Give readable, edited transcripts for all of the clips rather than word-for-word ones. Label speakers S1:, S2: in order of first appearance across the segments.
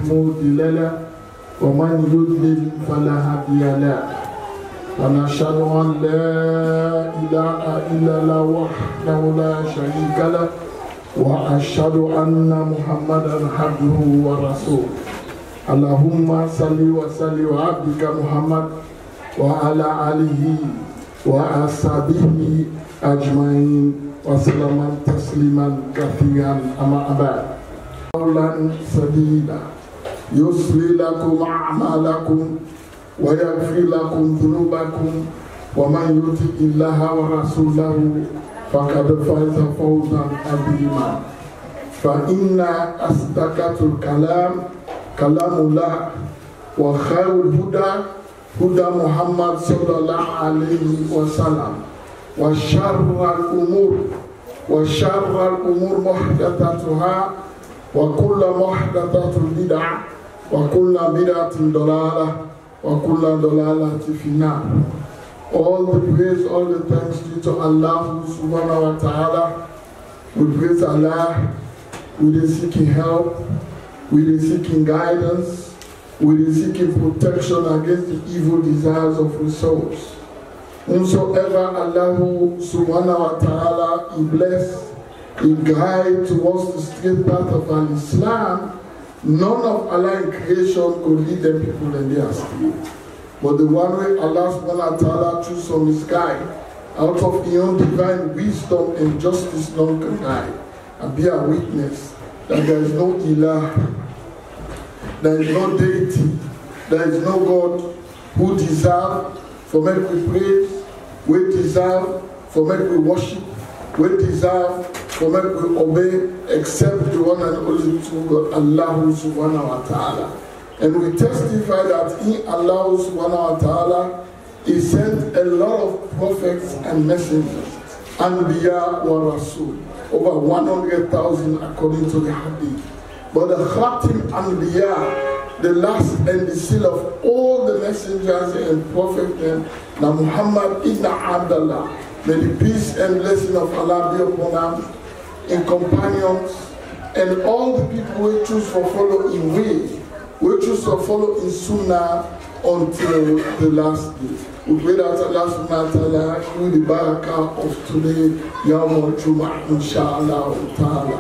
S1: مضل له ومن يضلل فلا هادي له ونشهد أن لا إله إلا الله وحده لا شريك له وأشهد أن محمدا عبده ورسوله اللهم صل وسلم وعبدك محمد وعلى آله وأصحابه أجمعين وسلم تسليما كثيرا أما بعد قولا سديدا يصلي لكم أعمالكم ويغفر لكم ذنوبكم ومن يطع الله ورسوله فقد فاز فوزا عظيما فإن أصدق الكلام كلام الله وخير الهدى هدى محمد صلى الله عليه وسلم وشر الأمور محدثاتها وكل محدثة بدعة وكل بدعة ضلالة وكل ضلالة في النار. All the praise, all the thanks due to Allah subhanahu wa ta'ala. We praise Allah, we are seeking help, we are seeking guidance, we are seeking protection against the evil desires of our souls. Whomsoever Allah subhanahu wa ta'ala He bless, He guide towards the straight path of Islam, none of Allah in creation could lead them people in their astray. But the one way Allah subhanahu wa ta'ala choose from His guide, out of His own divine wisdom and justice, none can guide. And be a witness that there is no ilah, there is no deity, there is no God who deserve for make we praise, we deserve for make we worship, we deserve for make we obey, except the one and only true Allah subhanahu wa ta'ala. And we testify that in Allah subhanahu wa ta'ala He sent a lot of prophets and messengers, Anbiya wa Rasul, over 100,000 according to the Hadith. But the Khatim Anbiya, the last and the seal of all the messengers and prophets, and Muhammad ibn Abdullah, may the peace and blessing of Allah be upon him, in companions, and all the people we choose for follow in way, we choose to follow in Sunnah until the last day. We pray that Allah subhanahu wa ta'ala through the barakah of today, Yawm al-Jum'ah, inshallah ta'ala.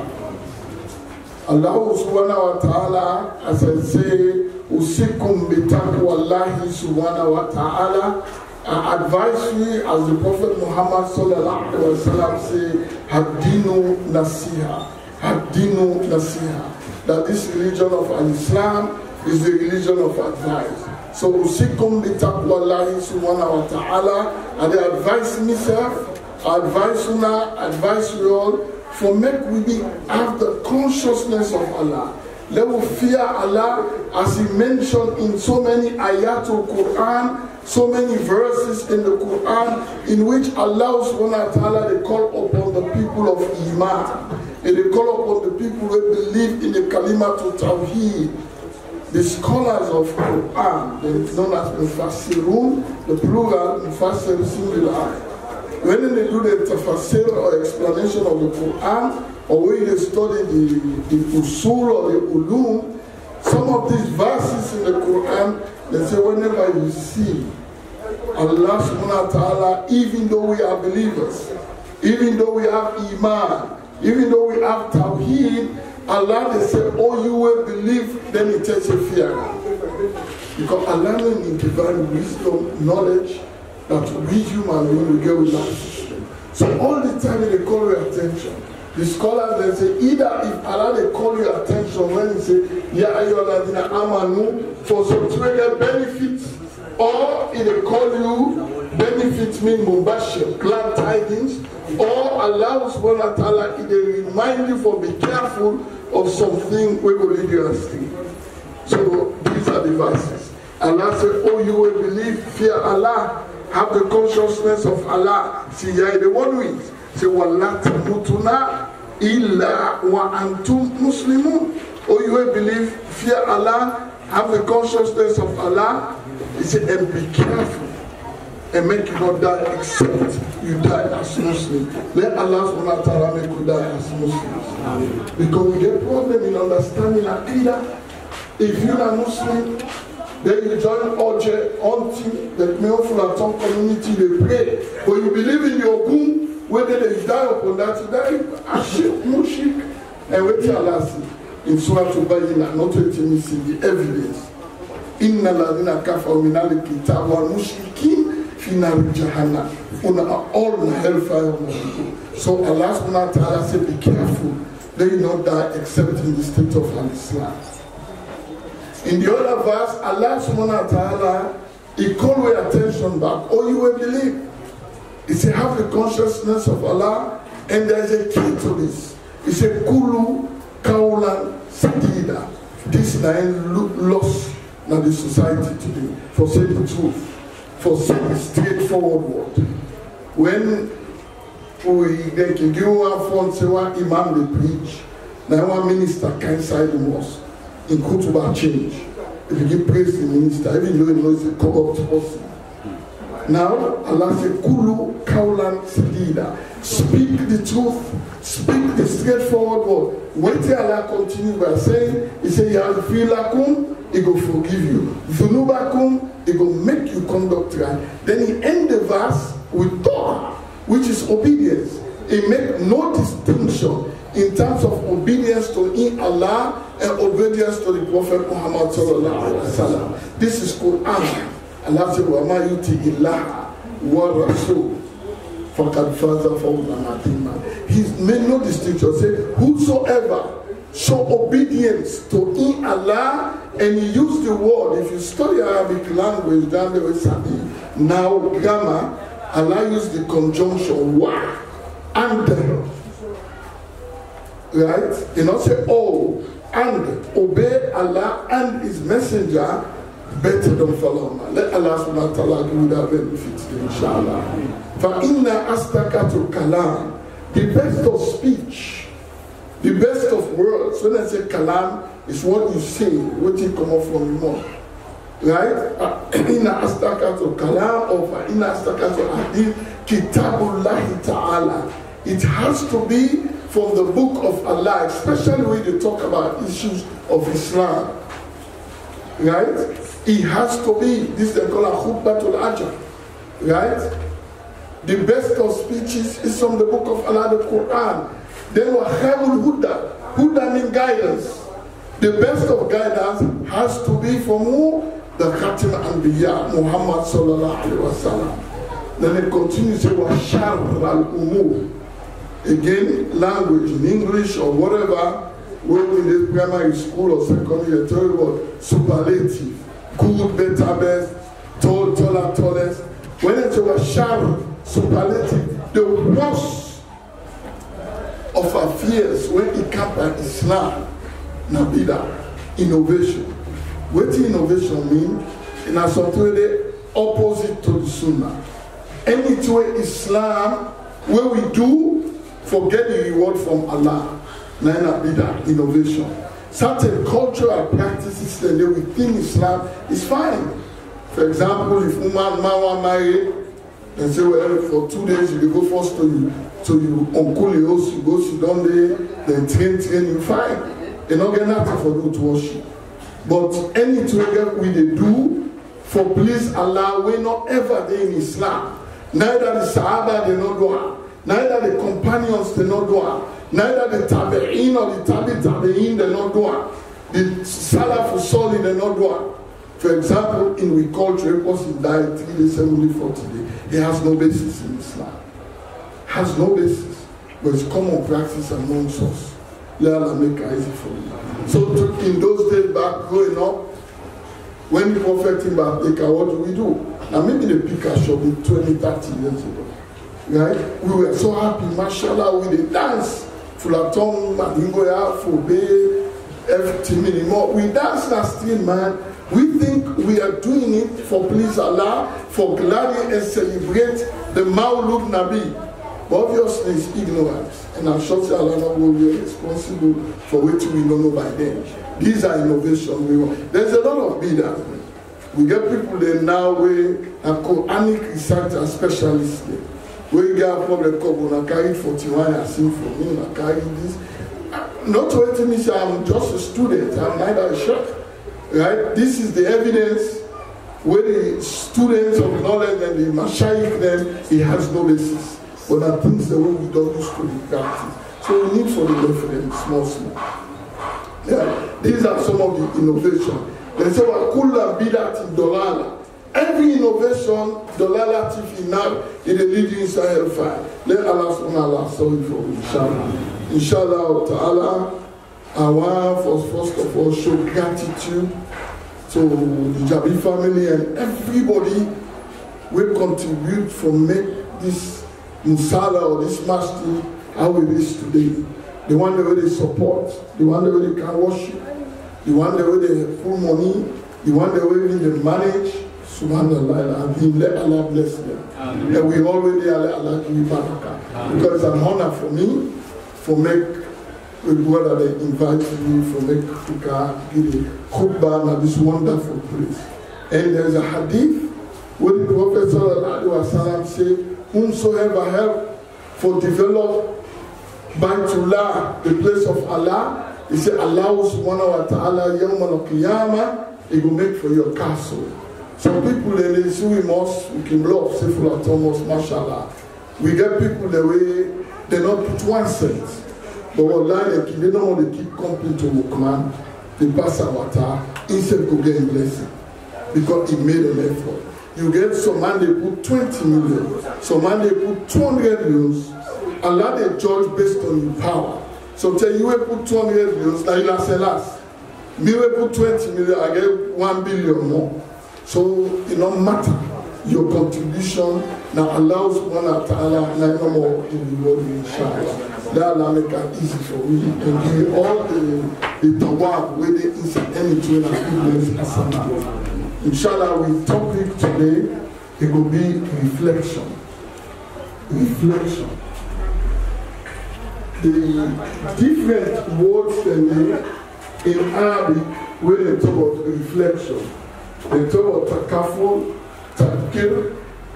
S1: Allah subhanahu wa ta'ala, as I say, usikum bitaqwallahi subhanahu wa ta'ala, I advise you, as the Prophet Muhammad sallallahu alaihi wasallam say, Haddinu nasiha, Haddinu nasiha, that this religion of Islam is the religion of advice. So usikum bitaqwallahi subhanahu wa ta'ala, and I advise myself, I advise Sunnah, I advise you all, for make we have the consciousness of Allah. Let us fear Allah, as He mentioned in so many ayatul Quran, so many verses in the Quran, in which Allah subhanahu wa ta'ala they call upon the people of Iman, and they call upon the people who believe in the Kalimatul Tawheed. The scholars of Quran, they are known as Mufassirun, the plural, Mufassir singular. When they do the tafsir or explanation of the Quran, or when they study the usul or the ulum, some of these verses in the Quran, they say whenever you see Allah subhanahu wa ta'ala, even though we are believers, even though we have Iman, even though we have Tawheed, Allah they say, oh you will believe, then it takes a fear. Because Allah in divine wisdom, knowledge, that we human beings will get with that system. So all the time they call your attention. The scholars they say either if Allah they call your attention when they say Ya ayyuhalladhina amanu for some benefits, or if they call you benefits mean mubashir, glad tidings, or Allah subhanahu wa ta'ala if they remind you for be careful of something we will lead you astray. So these are the verses. Allah said, oh you will believe, fear Allah, have the consciousness of Allah. See, yeah, the one who say, وَلَا تَمُوتُنَا إِلَّا وَأَنْتُمْ مُسْلِمُونَ. Oh, you will believe, fear Allah, have the consciousness of Allah. He said, and be careful, and make you not die except you die as Muslim. Let Allah subhanahu wa ta'ala make you die as Muslims. Because we get problem in understanding Aqidah. If you're a Muslim, then you join Oje, Auntie, the Meofulaton community, they pray. But you believe in your Ogun, whether they die upon that, you die, Ashik, Mushik, and wait till Allah see. In Surah Tubayina, not waiting missing the evidence. Inna ladina kafaru min al-kitab wal mushrikin fi nar jahannam. All in hellfire. So Allah subhanahu wa ta'ala said, be careful. They will not die except in the state of Islam. In the other verse, Allah subhanahu wa ta'ala, he called your attention back. Oh, you will believe. He said, have the consciousness of Allah, and there's a key to this. He said, Kulu Kaulan Sadida. This is lost in the society today for saying the truth, for saying the straightforward word. When they can give one phone, say one imam they preach, now one minister can side the mosque in Kutuba change. If you give praise to the minister, even though he knows it's a corrupt person. Now Allah said, Kulu Kaulan Sadida. Speak the truth, speak the straightforward word. Wait till Allah continues by saying, he said, Yaghfir he go forgive you. Dhunubakum, he go make you conduct right. Then he end the verse with Torah, which is obedience. He make no distinction in terms of obedience to Allah and obedience to the Prophet Muhammad sallallahu alaihi wasallam. This is Quran. Allah said, "Wa ma yuti illaha wa rasul." He's made no distinction. Say, whosoever show obedience to Allah, and he used the word, if you study Arabic language, down there is now grammar, Allah used the conjunction wa and, right? You not say oh and obey Allah and his messenger better than follow Allah. Let Allah subhanahu wa ta'ala give you that benefit, inshallah. فَإِنَّ أَسْتَكَةُ kalam, the best of speech, the best of words. When I say kalam, it's what you say, what you come up from your mouth. Right? فَإِنَّ أَسْتَكَةُ kalam or فَإِنَّ أَسْتَكَةُ hadith kitabullahi ta'ala. It has to be from the book of Allah, especially when they talk about issues of Islam. Right? It has to be, this they call a khutbatul ajr. Right? The best of speeches is from the book of Allah, the Quran. Then wa khairul huda. Huda means guidance. The best of guidance has to be from who? The Khatim Anbiya, Muhammad sallallahu alaihi wasallam. Then it continues to say wa sharr al-umur. Again, language in English or whatever, whether in this primary school or secondary, they tell you what superlative, good, better, best, tall, taller, tallest. When it's a sharp superlative, the worst of affairs when it comes to Islam, Nabida, innovation. What innovation mean? In a sort of the opposite to the Sunnah. Any way Islam, where we do, forget the reward from Allah. Naina Bida, innovation. Certain cultural practices that we think Islam is fine. For example, if woman want marry, and say, well, for 2 days you go first to you uncle your house, you go sit down there, then train, you fine. You don't get nothing for you to worship. But any trigger we they do for please Allah, we not ever there in Islam. Neither the Sahaba they not do, neither the companions they not do, neither the Tabi'in or the Tabi'in they not do, the Salafus Salih they not do. For example, in we culture, a person died 3 days, only 40 days. It has no basis in Islam. Has no basis. But it's common practice amongst us. Let Allah make it easy for you. So in those days back growing up, when the prophet came back, what do we do? Now maybe the picture should be 20, 30 years ago. Right? We were so happy, mashallah, we did dance. Fulaton, Madingoya, Fobe, everything anymore. We dance in the street, man. We think we are doing it for please Allah, for gladly and celebrate the Maulud Nabi. But obviously it's ignorance. And I'm sure Allah will be responsible for which we don't know by then. These are innovations. There's a lot of bidah. We get people there now where are Quranic researcher specialists there. Where you get from the Kobo, I carried 41, I sing for me, I carried this. Not waiting me say I'm just a student, I'm neither a sheikh. Right? This is the evidence where the students of knowledge and the mashayikh them, he has no basis. But are things the way we don't use to be practice. So we need for the reference, small. Yeah. These are some of the innovations. They say, Wakula bidat dolala. Every innovation, dolala tifina, it is leading inside hellfire. Let Allah subhanahu wa ta'ala solve it for inshallah. Inshallah ta'ala, I want first of all show gratitude to the Jabi family and everybody will contribute for make this Musala or this masjid how it is today. The one that they support, the one that they can worship, the one that they put money, the one that they manage. Subhanallah, and let Allah bless them. Amen. And we already let Allah give you barakah. Because it's an honor for me for make the brother they invite me for make give a khutbah in this wonderful place. And there's a hadith where the Prophet sallallahu alaihi wasallam said, whomsoever help for develop Baitullah, the place of Allah, he said, Allah subhanahu wa ta'ala, yawm al-qiyamah, he will make for your castle. Some people, they say we can love, say for Thomas, mashallah. We get people the way, they don't put 1 cent. But online, they don't want to keep company to Wukman, they pass our water, instead to get a blessing. Because he made an effort. You get some man, they put 20 million, some man, they put 200 million. Allah they judge based on your power. So tell you will put 200 million, now you say last. Me will put 20 million, I get 1 billion more. So it don't matter your contribution. Now Allah subhanahu wa ta'ala no more in the world inshallah. That Allah make it easy for we and give all the tawab where they inside any train and goodness. Inshallah, we topic today it will be reflection. Reflection. The different words in Arabic when they talk about reflection. They talk about takaful, tadkir,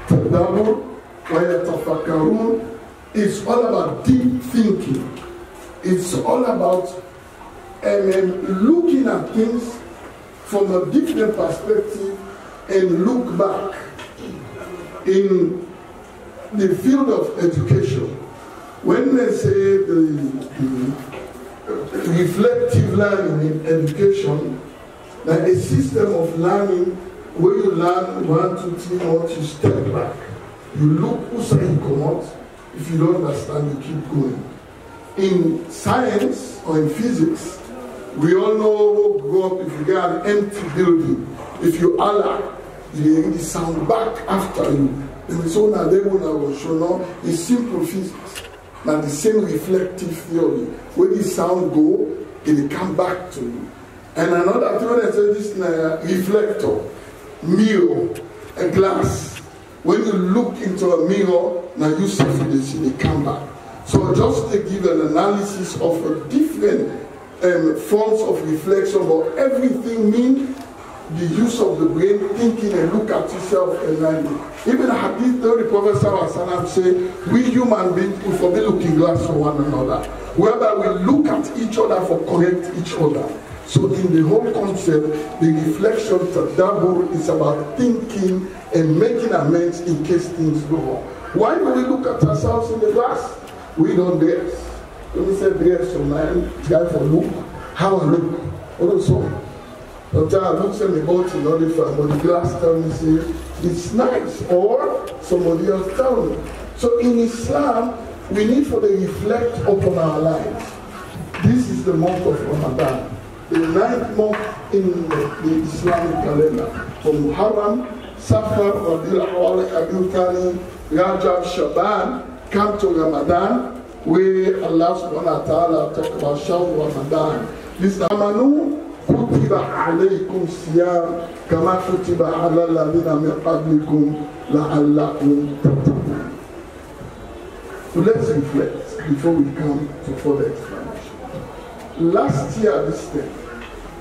S1: tadabur, wayatafakkarun. It's all about deep thinking. It's all about looking at things from a different perspective and look back. In the field of education, when they say the reflective learning in education, like a system of learning where you learn 1, 2, 3, 4, you step back. You look who say you come out. If you don't understand, you keep going. In science or in physics, we all know grow up if you get an empty building. If you allow, you hear the sound back after you. And so now they will show now it's simple physics. Now the same reflective theory. Where the sound go, it will come back to you. And another thing, when I say this reflector, mirror, a glass. When you look into a mirror, now you see the come back. So just to give an analysis of a different forms of reflection, but everything means the use of the brain, thinking and look at yourself and learning. Even a hadith, the Prophet ﷺ say, we human beings will forbid looking glass for one another, whereby we look at each other for correct each other. So in the whole concept, the reflection tadabbur is about thinking and making amends in case things go wrong. Why do we look at ourselves in the glass? We don't dress. When we say dress, so man, guy for look, how I look. Also, sometimes I look at the boat in order for but the glass tell me say it's nice, or somebody else tell me. So in Islam, we need for the reflect upon our lives. This is the month of Ramadan. The 9th month in the Islamic calendar, from Muharram, Safar, Rabiul Awwal, Rabiul Thani, Rajab, Shaban, come to Ramadan, where Allah subhanahu wa ta'ala talk about Shahr Ramadan. This Amanu kutiba alaykum siyam kama kutiba ala alladhina min qablikum la'allakum tattaqun. So let's reflect before we come to further explanation. Last year this time,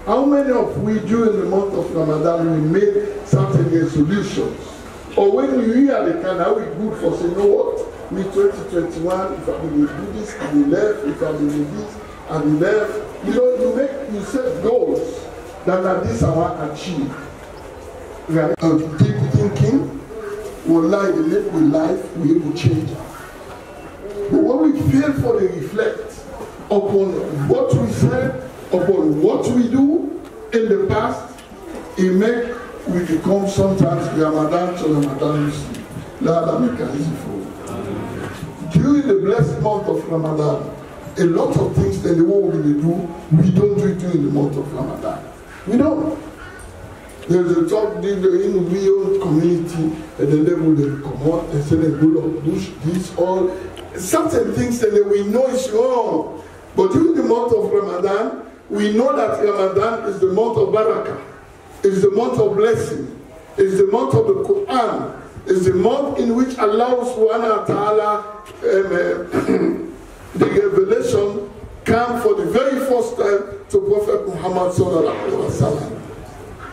S1: how many of we during the month of Ramadan we made certain resolutions? Or when you hear the kind of we good for say, you know what, me 2021, if I will do this, I will left, if I will do this, I will left. You know, you set goals. that this I want to achieve. Right? Deep thinking will lie the live with life, we will change it. But when we fail for the reflect upon what we said, upon what we do in the past, it makes we become sometimes Ramadan to Ramadan. Let make it easy for you. During the blessed month of Ramadan, a lot of things that the world will do, we don't do it during the month of Ramadan. We don't. There's a talk in the real community, and then they will come out and say they will push this all. Certain things that we know is wrong. But during the month of Ramadan, we know that Ramadan is the month of barakah. It's the month of blessing. It's the month of the Quran. It's the month in which Allah subhanahu wa ta'ala, the revelation came for the very first time to Prophet Muhammad sallallahu alaihi wasallam.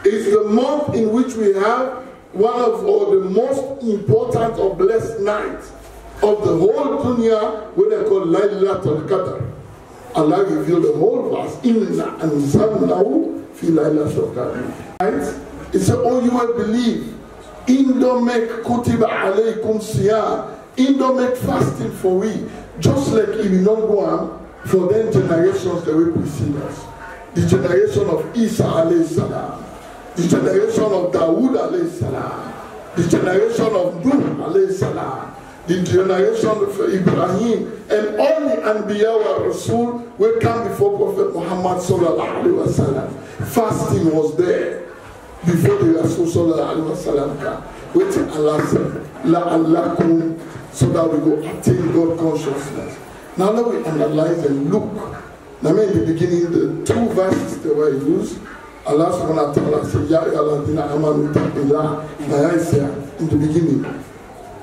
S1: It's the month in which we have one of the most important or blessed nights of the whole dunya, what they call Laylatul Qadr. Allah revealed the whole verse. Inna anzalnahu fi Laylatul Qadr. It said, oh, you will believe. Don't make kutiba alaykum siyam. Don't make fasting for we. Just like if you don't go on for them generations that will precede us. The generation of Isa alayhi salam. The generation of Dawood alayhi salam. The generation of Nuh alayhi salam. The generation of Ibrahim and all the Anbiya wa Rasul will come before Prophet Muhammad sallallahu alaihi wasallam. Fasting was there before the Rasul sallallahu alaihi wasallam came. Waiting Allah said, la'allakum, so that we go attain God consciousness. Now let we analyze and look. Now in the beginning, the two verses that were used, Allah subhanahu wa ta'ala said, Ya ayyuhalladhina amanu taqillah. Now I say in the beginning.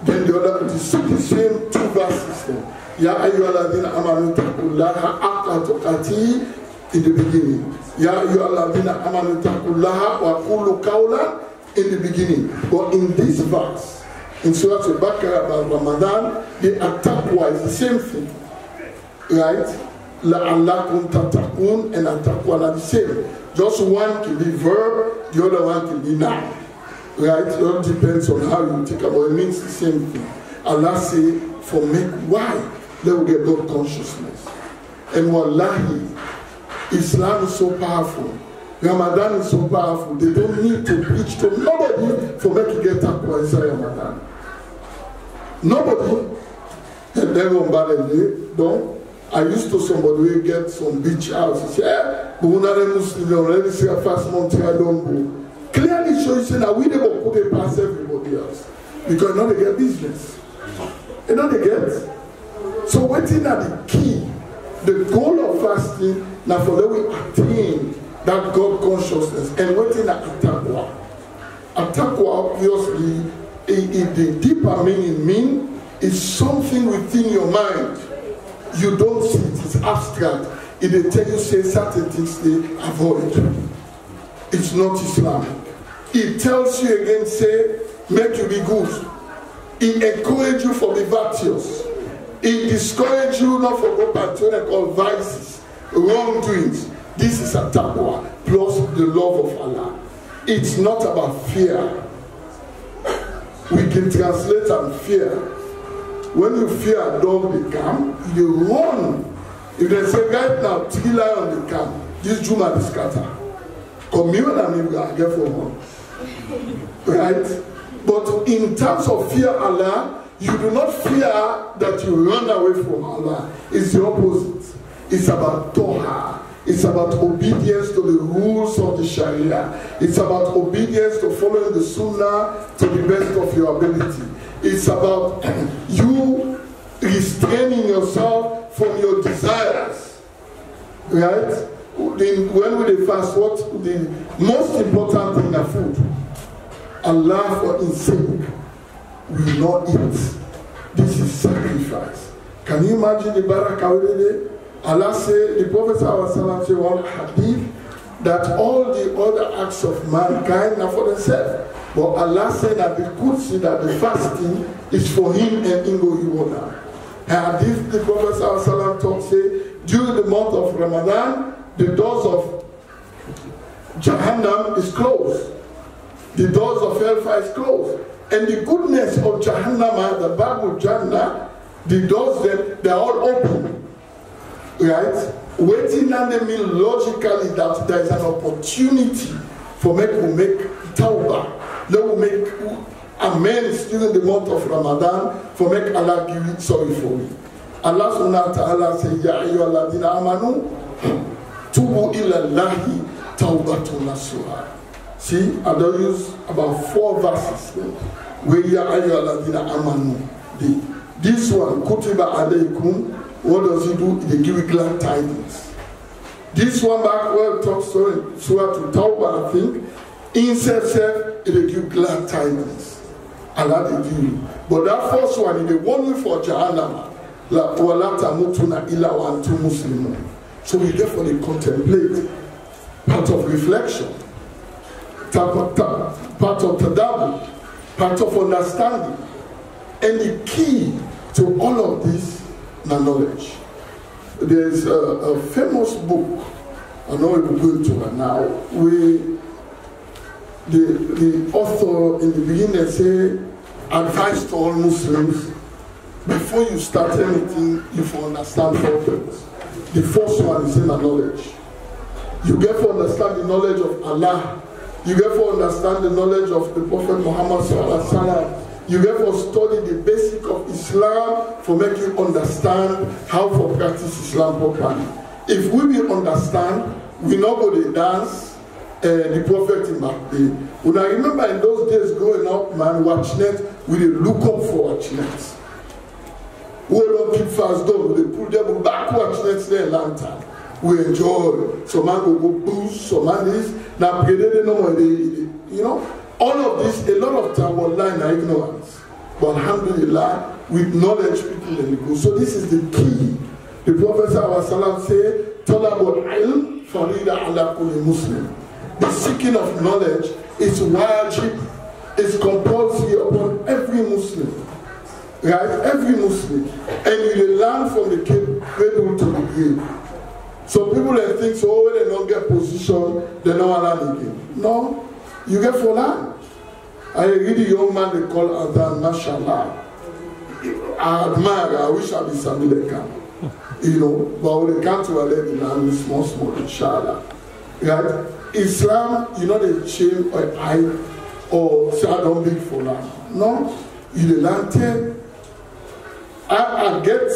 S1: Then the other, the same two verses there. Ya ayyuhalladhina amanu taqullaha haqqa tuqatih in the beginning. Ya ayyuhalladhina amanu taqullaha wa qulu qawlan in the beginning. But in this verse, in Surah Al-Baqarah about Ramadan, the taqwa is the same thing. Right? La'allakum tattaqun and taqwa are the same. Just one can be verb, the other one can be noun. Right? It all depends on how you take about it. It means the same thing. Allah say, for make why? They will get God consciousness. And wallahi, Islam is so powerful. Ramadan is so powerful. They don't need to preach to nobody for make you get taqwa inside Ramadan. Nobody. And then on bad day, don't. I used to somebody who get some beach house. He said, but we're not a Muslim, already say a fast month, I don't go. Clearly shows you that we never put it past everybody else. Because now they get business. You know they get? So waiting at the key, the goal of fasting, now for that we attain that God consciousness and waiting at taqwa. Taqwa obviously, the deeper meaning is something within your mind. You don't see it, it's abstract. If they tell you say certain things, they avoid. It's not Islamic. It tells you again, say, make you be good. It encourages you for the virtuous. It discourages you not for what Pantone called vices, wrongdoings. This is a taqwa plus the love of Allah. It's not about fear. We can translate and fear. When you fear a dog in the camp, you run. If they say right now, 3 lions in the camp, this Juma is scattered. Come here and you will get for one. Right? But in terms of fear Allah, you do not fear that you run away from Allah. It's the opposite. It's about Torah. It's about obedience to the rules of the Sharia. It's about obedience to following the Sunnah to the best of your ability. It's about you restraining yourself from your desires. Right? When we fast, what the most important thing is food. Allah for his sake will not eat. This is sacrifice. Can you imagine the barakah? Allah said, the Prophet said one hadith that all the other acts of mankind are for themselves. But Allah said that they could see that the fasting is for him and Ingo Iwona. Hadith the Prophet talks say during the month of Ramadan, the doors of Jahannam is closed. The doors of hellfire is closed. And the goodness of Jahannam, the Bible Jannah, the doors, they're all open. Right? Waiting on them means logically that there is an opportunity for me to make tawbah. They will make amends during the month of Ramadan for make Allah give it sorry for me. Allah subhanahu wa ta'ala says, Ya ayyuhalladhina amanu tubu ila Allahi tawbatun nasuha. See, I don't use about 4 verses where Ya ayyuhalladhina amanu. This one, kutiba alaykum, what does it do? They give you glad tidings. This one back where it talks to Surah to Tawbah, I think, inside self, it will give glad tidings. Allah they give you. But that first one, is the one way for Jahannam. La wala tamutuna illa wa antum muslimun. So we therefore contemplate, part of reflection, part of tadabbur, part of understanding. And the key to all of this is knowledge. There's a famous book, I know we're going to it now, where the author in the beginning say, advice to all Muslims, before you start anything, you have to understand 4 things. The first one is in knowledge. You get to understand the knowledge of Allah. You get to understand the knowledge of the Prophet Muhammad sallallahu alaihi wasallam. You get to study the basic of Islam for make you understand how to practice Islam properly. If we will understand, we not go to dance the Prophet in back day. When I remember in those days growing up, man, watchnet, we did look up for watchnets. We don't keep fast done, we pull them back watchnets there lantern. We enjoy. Some man go boost, some man this. Now, you know, all of this, a lot of time online are ignorance. But alhamdulillah, with knowledge, people let it go. So this is the key. The Prophet said, Talabul ilm farida ala kulli Muslim. The seeking of knowledge is wajib, is compulsory upon every Muslim. Right? Every Muslim. And you learn from the cradle to the grave. So people that think, so when they don't get position, they don't learn again. No, you get for learn. I read a young man they call Adhan, mashallah. I admire, I wish I be somebody that can. You know, but when they come to a lady, now it's small, inshallah. Right? Islam, you know, they change or hide or say, I don't big for learn. No, you learn 10. I get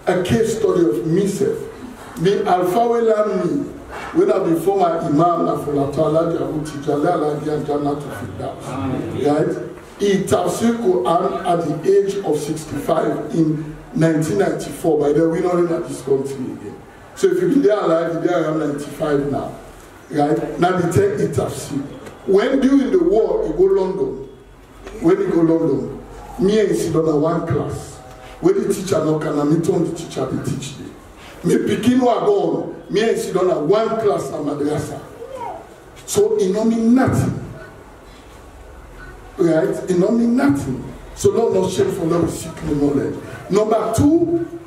S1: a case study of myself. Me Alpha will learn me when I before my Imam na for la Taala Jabu Tijala la Jannah to Firdaus. Right? He tafsir Quran at the age of 65 in 1994. By the way, we not in this country again. So if you be there alive, there I am 95 now. Right? Now they take it tafsir. When during the war, you go London. When you go London, me and sit on one class. When the teacher not can, I meet on the teacher they teach me. Me begin to go on, me and sit on one class at madrasa. So it don't mean nothing. Right? It don't mean nothing. So not shame for love seeking knowledge. Number 2,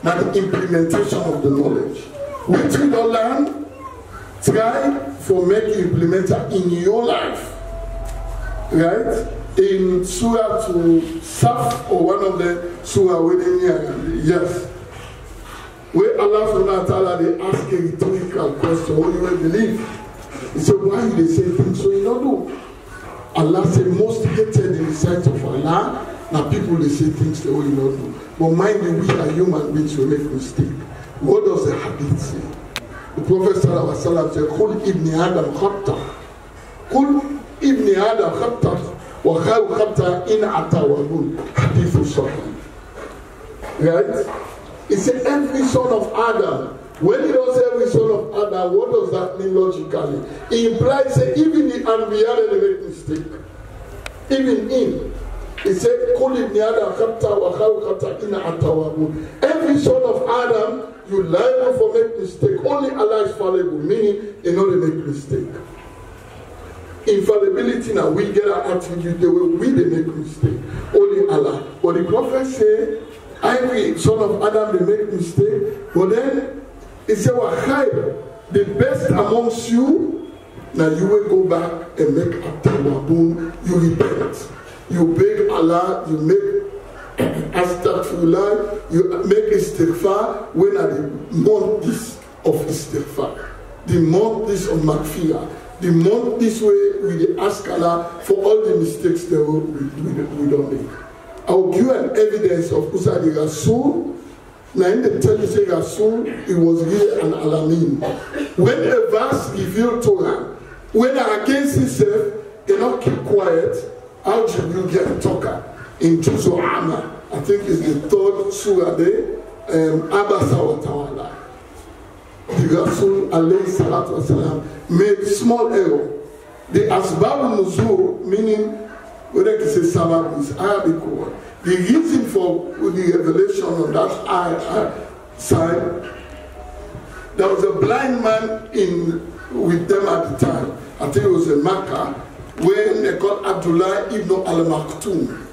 S1: now the implementation of the knowledge. What you don't learn, try for making implementer in your life. Right? In Surah to Saf, or one of the Surah within here, yes. Where Allah subhanahu wa ta'ala they ask a rhetorical question, what you will believe? He said, why they say things so you don't do? Allah said, most hated in the sight of Allah, now people they say things that you don't do. But mind you, we are human beings, we make mistakes. What does the hadith say? The Prophet sallallahu alaihi wasallam said, Qul ibn Adam khatta. Qul ibn Adam khatta. Wa khayru khatta in atawabun. Hadith sahih. Right? He said, every son of Adam. When he does say every son of Adam, what does that mean logically? It implies that even the Anbiya they make mistake. Even in. He said, Qul ibn Adam khatta wa khayru khatta in atawabun. Every son of Adam, you liable for make mistake. Only Allah is fallible, meaning they know they make mistake. Infallibility now, we get our attribute the way we they make mistake. Only Allah. But the Prophet said, every son of Adam they make mistake. But then he said, well, the best amongst you now you will go back and make a tawabun, you repent. You beg Allah, you make astaghfirullah, you make istighfar when are the month this of istighfar, the month this of maghfirah, the month this way we ask Allah for all the mistakes that we don't make. I will give you an evidence of Usadi Rasul. Now in the tell you say Rasul, it was really an alamin. When a verse revealed Torah, when against himself, they not keep quiet. How do you get a talker? In Juzu Amma, I think it's the third surah there, Abasa wa Tawala. The Rasul alayhi salatu wasalam made small error. The Asbab Nuzul, meaning, whether it is Sabab, is Arabic word. The reason for the revelation on that side, there was a blind man with them at the time. I think it was in Makkah, when they called Abdullah ibn al-Maktoum.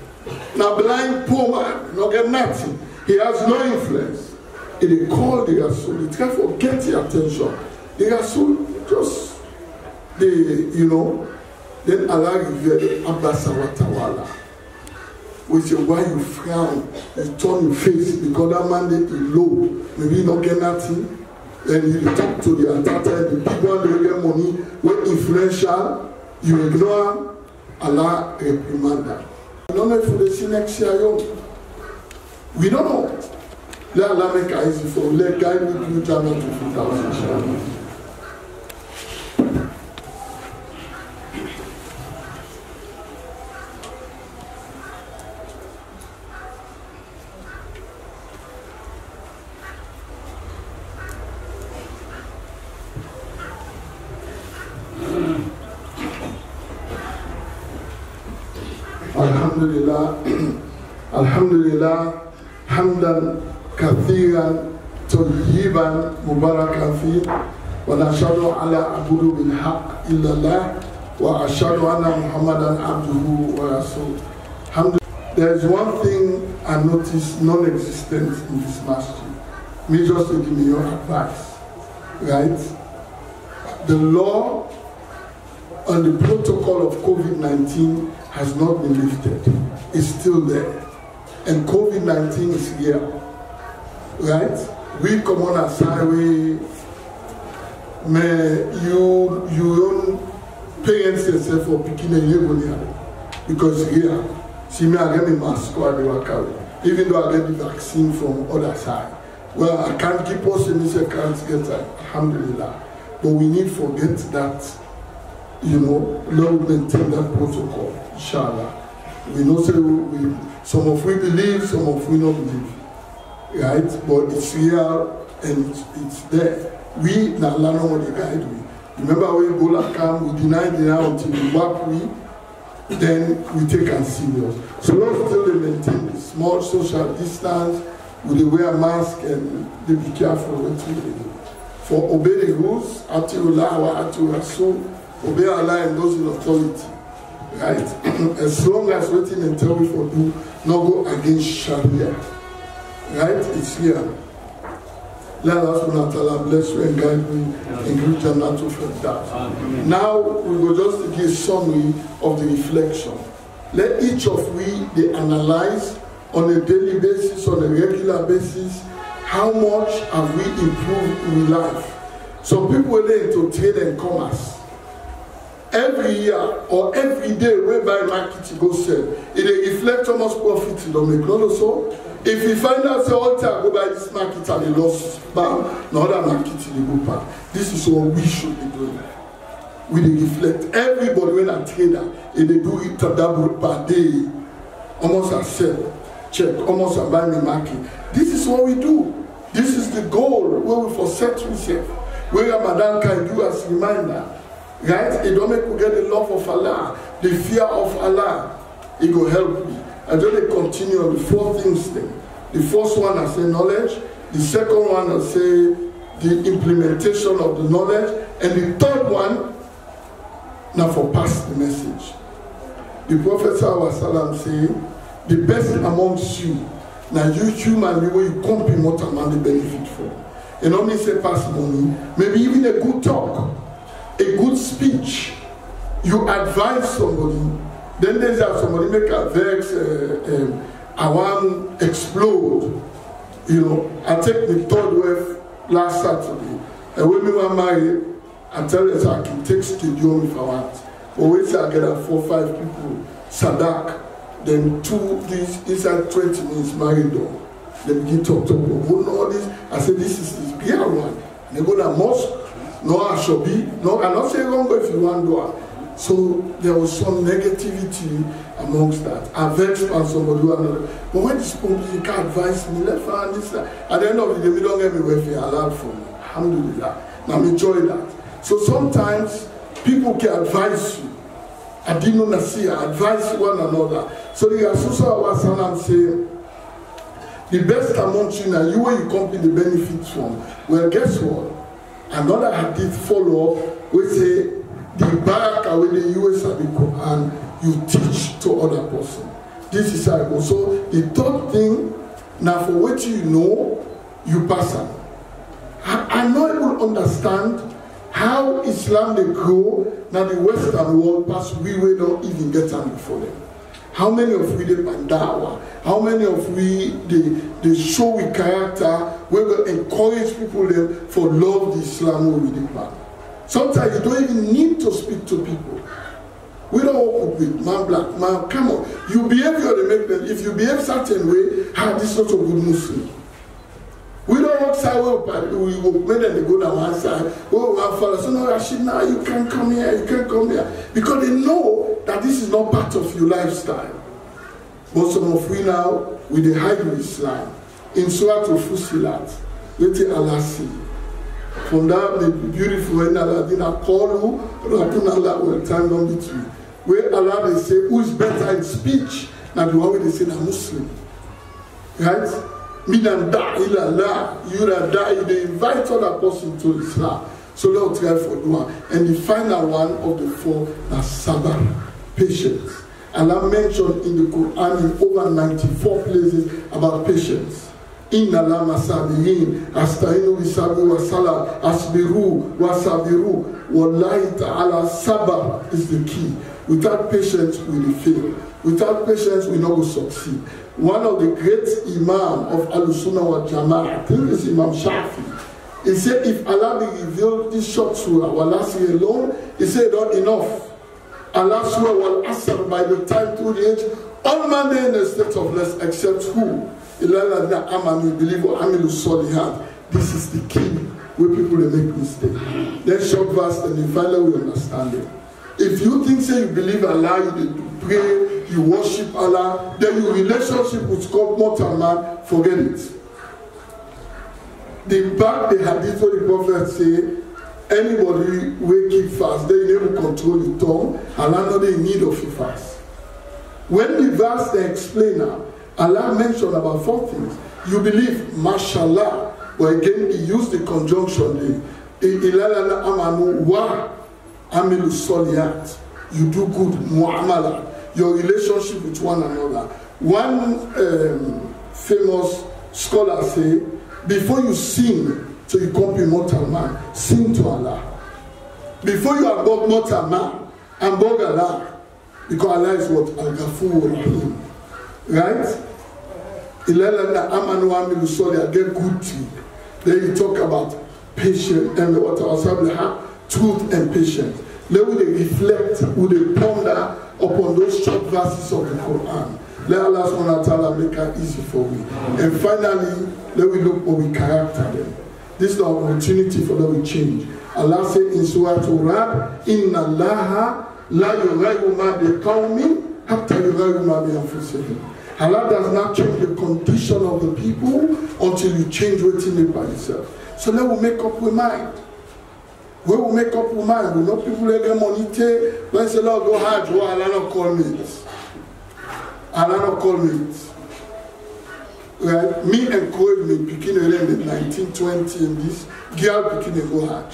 S1: Now blind poor man, not get nothing. He has no influence. And they called the Rasul. They try to get the attention. The Rasul just, then Allah revealed Abasa wa Tawala. We say, why you frown? You turn your face because that man is low. Maybe you don't get nothing. Then you talk to the attacker, the people that get money, we're influential. You ignore Allah reprimand them. I don't know if we see next year. We don't know. Let Allah make it easy for let guide me to Jannah to 5000. Alhamdulillah, hamdan kathiran tayyiban mubarakan fi wa nashhadu ala abudu bil haqq illa Allah wa ashhadu anna Muhammadan abduhu wa rasuluh. There is one thing I noticed non-existent in this masjid. Me just to give me your advice, right? The law and the protocol of COVID-19 has not been lifted. It's still there. And COVID-19 is here. Right? We come on aside, you don't parents yourself for picking a year because here, see me, I get my mask or they work out. Even though I get the vaccine from other side. Well, I can't keep us in this, I can't get it. Alhamdulillah. But we need to forget that, Lord maintain that protocol, inshallah. We know some of we believe, some of we don't believe. Right? But it's real and it's there. We now learn what the guide we. Remember when Ebola came, we deny until we work then we take and serious. So let's still maintain the small social distance, we wear a mask and they be careful what we do. For obey the rules, Atiullah wa Atu Rasul, obey Allah and those in authority. Right? As long as waiting until we for do not go against Sharia. Right? It's here. Let us bless you and guide me and give Jannah to that. Now we will just give a summary of the reflection. Let each of we they analyze on a daily basis, on a regular basis, how much have we improved in life. Some people are into trade and commerce. Every year or every day we buy market to go sell. It reflects how much profit you don't make. No, so if you find out say all time go buy this market and they lost bam, no other market they go back. This is what we should be doing. We reflect everybody when a trader and they do it double per day. Almost a sell, check, almost a buy the market. This is what we do. This is the goal where we forsake ourselves. Where Ramadan can do as a reminder. Right? It don't make you get the love of Allah, the fear of Allah. It will help me. And then they continue on the four things then. The first one I say knowledge. The second one I say the implementation of the knowledge. And the third one, now for pass the message. The Prophet ﷺ say, the best amongst you, now you human the way you compare what a man benefit from. And not me say pass money, maybe even a good talk. a good speech, you advise somebody, then there's somebody make a vex, I want to explode. You know, I take the third wave last Saturday, and when we were married, I tell us I can take stadium if I want. But wait till I get 4 or 5 people, Sadak, then 2 this inside 20 minutes married though. They begin to talk about all this. I said, this is the real one. And they go to mosque, no I shall be, no, I'm not saying wrong if you want to. So there was some negativity amongst that. I vexed on somebody or another. But when this public can't advise me, let's find this. At the end of the day, we don't get me welfare allowed for me. Alhamdulillah. Now I'm enjoying that. So sometimes people can advise you. Adino Nasiya, advise one another. So the Rasul Sallam say, the best amongst you now, you where you come in the benefits from. Well, guess what? Another hadith follow up, we say, the barakah with the US and the Quran, you teach to other person. This is how it goes. So the third thing, now for what you know, you pass on. I'm not able to understand how Islam they grow, now the Western world pass, we will not even get on before them. How many of we the Pandawa? How many of we the show with character, we will encourage people them for love the Islam we the man. Sometimes you don't even need to speak to people. We don't work with man black, man, come on. You behave your make them. If you behave certain way, this is not a good Muslim. We don't walk sideways, we will make them go down one side. Oh, one fellow, so no, Rashid, now you can't come here, you can't come here. Because they know that this is not part of your lifestyle. But some of we now, with the hide of Islam, in Surah Al-Fusilat, let Allah see. From that, the beautiful when Allah did not call you, Rabbuna Allah will time on between. Where Allah they say, who is better in speech than the one where they say, a Muslim. Right? Minan da'ila Allah, yura da'i, they invite other person to Islam. So they'll try for dua. And the final one of the 4 is sabr, patience. Allah mentioned in the Quran in over 94 places about patience. Inna lama sabirin, asta'inu bisabi wa salah, asbiru wa sabiru, wallahi ta'ala, sabr is the key. Without patience, we will fail. Without patience, we not will succeed. One of the great Imam of Al-Sunnah wa Jama'ah, I think it's Imam Shafi, he said, if Allah be revealed this short surah, Allah say alone, he said, not enough. Allah surah wal asr, by the time to the age, all man in a state of less except who? Believe or amilu solihat. This is the key where people make mistakes. Then short verse, and you finally will understand it. If you think say you believe Allah, you pray, you worship Allah, then your relationship with God, mortal man, forget it. The back the hadith where the Prophet say, anybody will keep fast, they never control the tongue, Allah not in need of you fast. When the verse they explain now, Allah mentioned about 4 things. You believe, mashallah, or again he used the conjunction, ilala amanu wa amilu soliyat. You do good, mu'amala, your relationship with one another. One famous scholar say, before you sing, so you can't be mortal man, sing to Allah. Before you are God mortal man, and beg Allah, because Allah is what? Al-Ghafur Rahim. Right? Ilala amanu amilu soliyat, get good thing. Then you talk about patience and what I was truth and patience. Let we reflect, we ponder upon those short verses of the Quran. Let Allah subhanahu wa ta'ala make it easy for me. And finally, let we look what we character them. This is the opportunity for them to change. Allah said in Surah Al-Ra'd, Inna Allaha la yughayyiru ma biqawmin hatta yughayyiru ma bi anfusihim. Allah does not change the condition of the people until you change within it by yourself. So let we make up with mind. We will make up our mind. We know people that get money take. When say, Lord, go hard, well, Allah not call me it. Allah not call me it. Right? Me encourage me, beginning in 1920 in this, girl beginning go hard.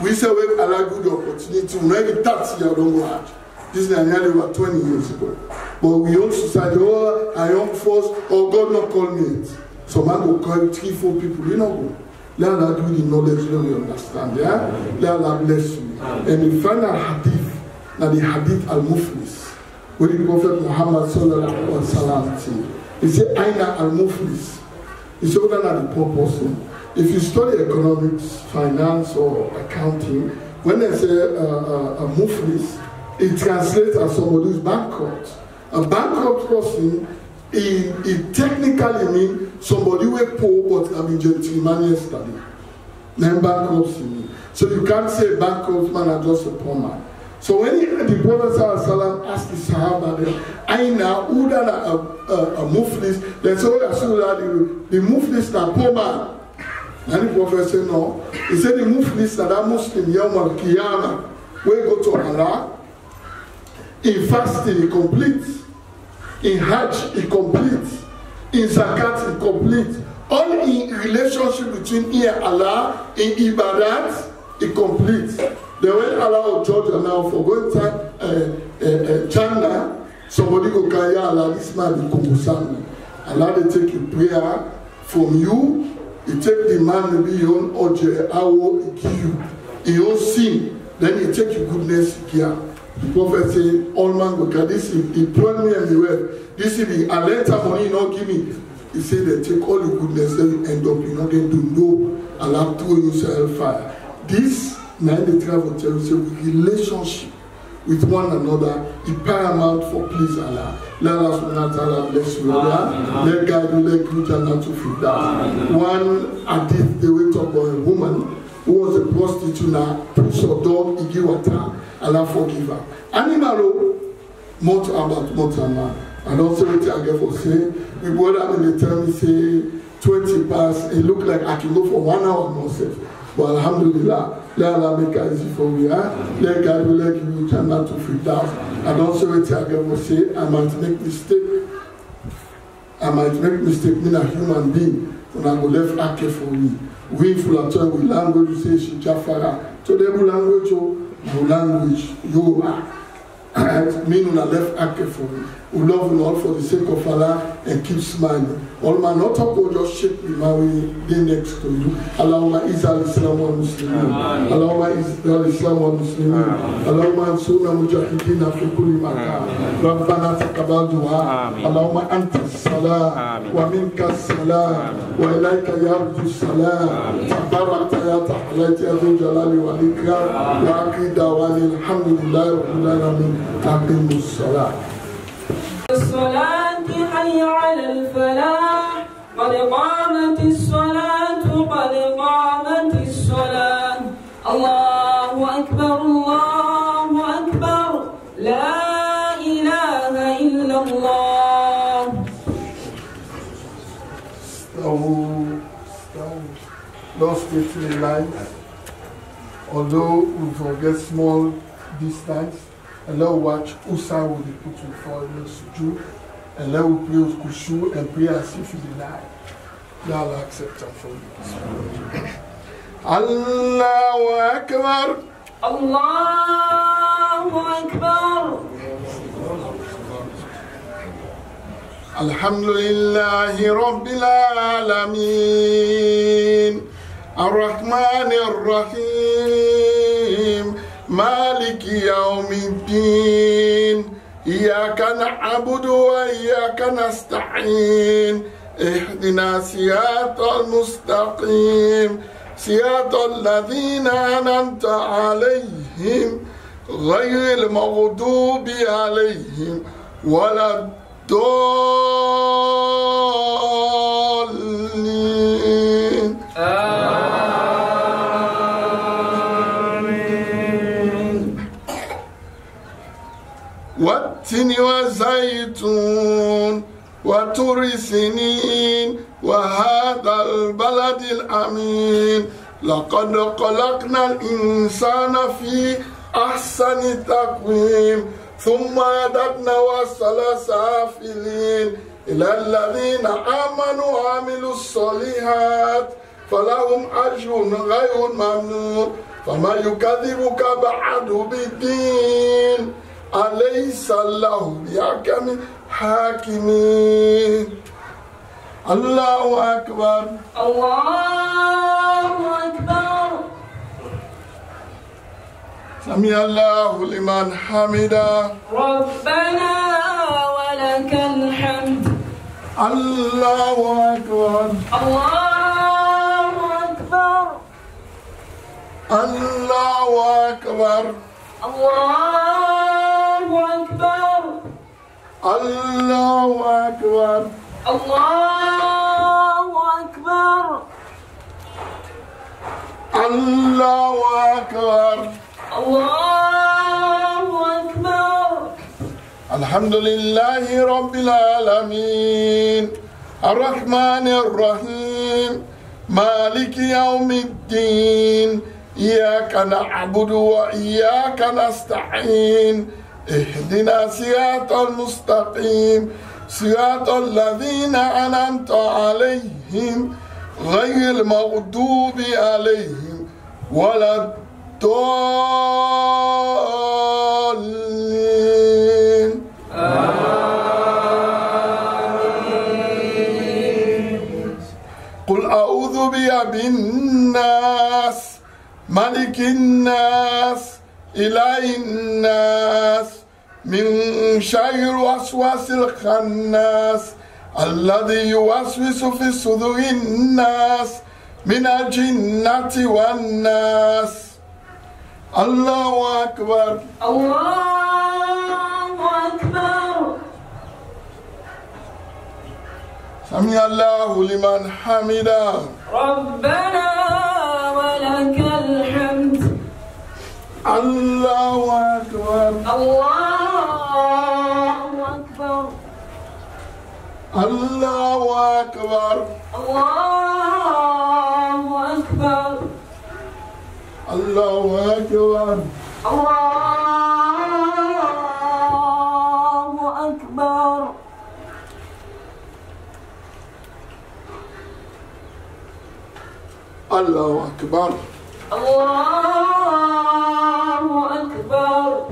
S1: We say, well, Allah good opportunity. We never 30 years don't go hard. This is nearly about 20 years ago. But we also say, oh, I young force, or God not call me it. So man will call 3, 4 people, you know. Let Allah give you the knowledge, let you understand. Yeah? Let Allah bless you. And the final hadith, now the hadith al-Muflis, where the Prophet Muhammad sallallahu alaihi wasallam said, he said, Aina al-Muflis. He said, what are the poor person? If you study economics, finance, or accounting, when they say a Muflis, it translates as somebody who's bankrupt. A bankrupt person, it technically means somebody who is poor but I mean gentleman study. Then bankruptcy means. So you can't say bankrupt man are just a poor man. So when the Prophet ﷺ asked the Sahaba, Aina, who done a Muflis? They said, the Muflis are poor man. And the Prophet said, no. He said, the Muflis are Muslim, Yawm al-Qiyamah. We go to Allah. In fasting, he completes. In Hajj, he completes. In Zakat, he completes. All in relationship between he and Allah, in Ibadat, he completes. Then when Allah will judge now for going to Jannah, somebody go carry Allah, this man will come to Allah, they take your prayer from you, he take the man maybe your own order, he give you, your own sin, then he take your goodness here. The Prophet say, all man go carry this, he brought me and the wealth, this is the Alenta money, he not give me. He said they take all the goodness, then you end up, you know, they do know, Allah throw you to hellfire. This now the travel tells you relationship with one another is paramount for please Allah. Let us bless you. Let God let you not to feed that. One hadith they will talk about a woman who was a prostitute now, push her dog, he give her time, Allah forgive her. Animal more about man. I don't say what I get for say. We brother when they tell me say 20 past, it look like I can go for 1 hour myself. But alhamdulillah, let Allah make it easy for me. Let God will let you turn not to freak out. I don't say what I get for say. I might make mistake. Me a human being. When I go left active for me. We full of time with language say she Jafara. So they will language you are. Me no left active for me. We love you all for the sake of Allah and keep smiling. All man not talk about just shake me my way then next to you. Allahumma izal Islam wa Muslimin. Allahumma izal Islam wa Muslimin. Allahumma ansuna mujahidina fi kulli makan. Rabbana taqabbal du'a. Allahumma anta as-salam wa minka as-salam wa ilayka yarju as-salam. Tabarakta ya tahlayta ya dhul jalali wal ikram. Wa aqida wa alhamdulillahi rabbil alamin. Aqimus salat.
S2: الصلاة حي على الفلاح قد قامت الصلاة قد قامت الصلاة الله أكبر الله أكبر لا إله إلا الله.
S1: Don't stay to the line. Although we forget small distance, and let watch Usa will be put before the sujood, and let we pray with Kushu and pray as if you deny. Allah accept that for you. Allahu Akbar.
S2: Allahu Akbar.
S1: Alhamdulillahi Rabbil Alameen. Ar-Rahman Ar-Rahim. مالك يوم الدين إياك نعبد وإياك نستعين اهدنا صراط المستقيم صراط الذين أنعمت عليهم غير المغضوب عليهم ولا الضالين. والتين والزيتون وطور سنين وهذا البلد الأمين لقد خلقنا الإنسان في أحسن تقويم ثم رددنا وأسفل سافلين إلى الذين آمنوا وعملوا الصالحات فلهم أجر غير ممنون فما يكذبك بعد بالدين أليس الله بأحكم الحاكمين. الله أكبر.
S2: الله
S1: سمع الله لمن حمده
S2: ربنا ولك الحمد
S1: الله أكبر
S2: الله أكبر
S1: الله أكبر
S2: الله أكبر
S1: الله أكبر
S2: الله أكبر
S1: الله أكبر
S2: الله أكبر
S1: الحمد لله رب العالمين الرحمن الرحيم مالك يوم الدين إياك نعبد وإياك نستعين اهدنا صراط المستقيم صراط الذين أنعمت عليهم غير المغضوب عليهم ولا الضالين قل أعوذ برب الناس ملك الناس إله الناس من شر الوسواس الخناس الذي يوسوس في صدور الناس من الجنة والناس الله أكبر
S2: الله أكبر
S1: سمع الله لمن حمده
S2: ربنا ولك الحمد
S1: الله أكبر
S2: الله أكبر
S1: الله أكبر
S2: الله أكبر
S1: الله أكبر
S2: الله أكبر
S1: الله أكبر
S2: الله أكبر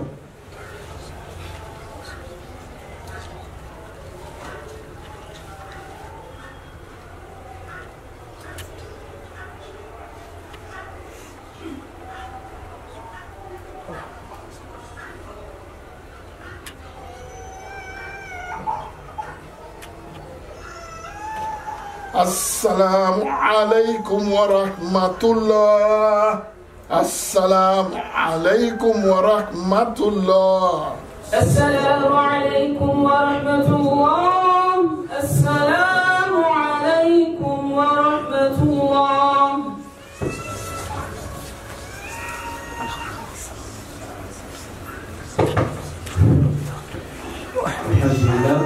S1: السلام عليكم ورحمة الله السلام عليكم ورحمة الله
S2: السلام عليكم ورحمة الله السلام عليكم ورحمة الله
S3: الحمد لله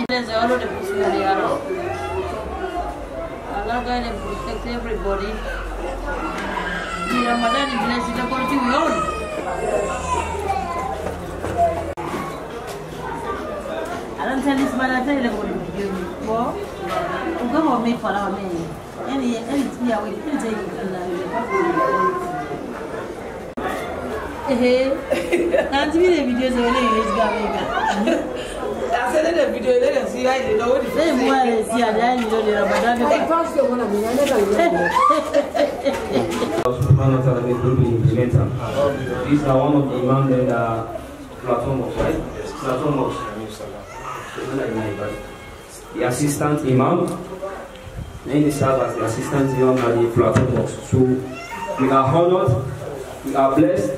S3: نتمنى بسم الله
S4: Allah going to protect everybody. Di Ramadan jelas sudah perjuangan. Alam tenis mana tu le boleh bo. Uga mau make para me. Ini dia awak itu jadi nanti video sebelum ini juga. Saya ada video ini sih, saya tahu di. Saya mulai sih ada yang video di Ramadan.
S3: Subhanahu wa ta'ala is going to implement them. These are one of the imams in the Platon Mosque, right? Platon Mosque. The assistant imam, and they serve as the assistant imam at the Platon Mosque. So we are honored, we are blessed,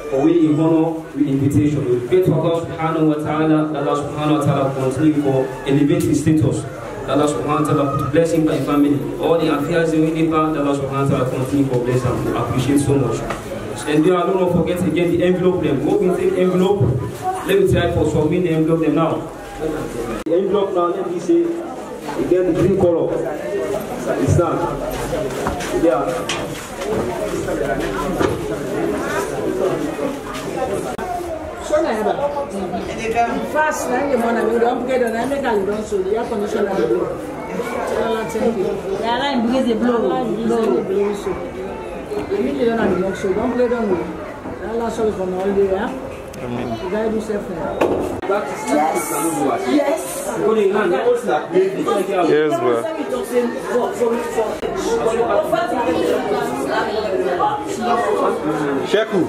S3: for we in honor with invitation. We pray to Allah subhanahu wa ta'ala, that Allah subhanahu wa ta'ala continue for elevate his status. That Allah subhanahu wa ta'ala put blessing by family. All the affairs in the part, that Allah subhanahu wa ta'ala continue for blessing. We appreciate so much. And then I don't forget again the envelope them. Go and take envelope. Let me try for submit the envelope them now. The envelope now, let me say, again the green color. It's not. Yeah.
S4: Fast, you want to don't get an American don't so the air conditioner. Yeah, I'm because the blow. I mean, you don't have to so don't play on me. Allah sorry for all the yeah. You gotta do self now. Yes.
S5: Yes, bro. Sheku.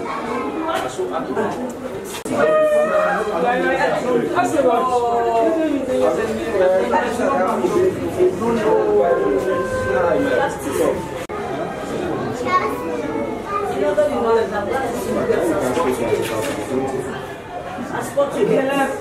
S4: As